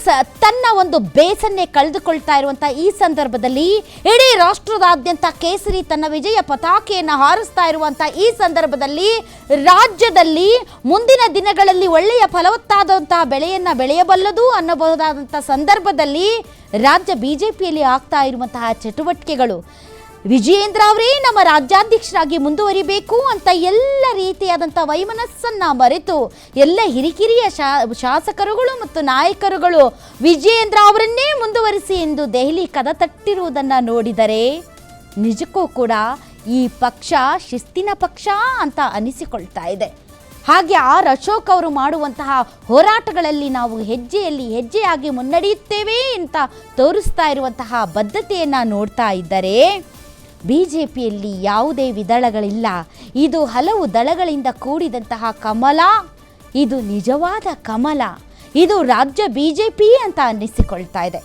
ಕಾಂಗ್ರೆಸ್ ತನ್ನ ಒಂದು ಬೇಸನ್ನೇ ಕಳೆದುಕೊಳ್ತಾ ಇರುವಂಥ ಈ ಸಂದರ್ಭದಲ್ಲಿ ಇಡೀ ರಾಷ್ಟ್ರದಾದ್ಯಂತ ಕೇಸರಿ ತನ್ನ ವಿಜಯ ಪತಾಕೆಯನ್ನು ಹಾರಿಸ್ತಾ ಇರುವಂಥ ಈ ಸಂದರ್ಭದಲ್ಲಿ ರಾಜ್ಯದಲ್ಲಿ ಮುಂದಿನ ದಿನಗಳಲ್ಲಿ ಒಳ್ಳೆಯ ಫಲವತ್ತಾದಂತಹ ಬೆಳೆಯನ್ನು ಬೆಳೆಯಬಲ್ಲದು ಅನ್ನಬಹುದಾದಂಥ ಸಂದರ್ಭದಲ್ಲಿ ರಾಜ್ಯ ಬಿಜೆಪಿಯಲ್ಲಿ ಆಗ್ತಾ ಇರುವಂತಹ ಚಟುವಟಿಕೆಗಳು ವಿಜಯೇಂದ್ರ ಅವರೇ ನಮ್ಮ ರಾಜ್ಯಾಧ್ಯಕ್ಷರಾಗಿ ಮುಂದುವರಿಬೇಕು ಅಂತ ಎಲ್ಲ ರೀತಿಯಾದಂಥ ವೈಮನಸ್ಸನ್ನು ಮರೆತು ಎಲ್ಲ ಹಿರಿಕಿರಿಯ ಶಾಸಕರುಗಳು ಮತ್ತು ನಾಯಕರುಗಳು ವಿಜಯೇಂದ್ರ ಅವರನ್ನೇ ಮುಂದುವರಿಸಿ ಎಂದು ದೆಹಲಿ ಕದ ತಟ್ಟಿರುವುದನ್ನು ನೋಡಿದರೆ ನಿಜಕ್ಕೂ ಕೂಡ ಈ ಪಕ್ಷ ಶಿಸ್ತಿನ ಪಕ್ಷ ಅಂತ ಅನಿಸಿಕೊಳ್ತಾ ಇದೆ. ಹಾಗೆ ಆರ್ ಅಶೋಕ್ ಅವರು ಮಾಡುವಂತಹ ಹೋರಾಟಗಳಲ್ಲಿ ನಾವು ಹೆಜ್ಜೆಯಾಗಿ ಮುನ್ನಡೆಯುತ್ತೇವೆ ಅಂತ ತೋರಿಸ್ತಾ ಇರುವಂತಹ ಬದ್ಧತೆಯನ್ನು ನೋಡ್ತಾ ಇದ್ದರೆ ಬಿಜೆಪಿಯಲ್ಲಿ ಯಾವುದೇ ವಿದಳಗಳಿಲ್ಲ. ಇದು ಹಲವು ದಳಗಳಿಂದ ಕೂಡಿದಂತಹ ಕಮಲ, ಇದು ನಿಜವಾದ ಕಮಲ, ಇದು ರಾಜ್ಯ ಬಿಜೆಪಿ ಅಂತ ಅನ್ನಿಸಿಕೊಳ್ತಾ ಇದೆ.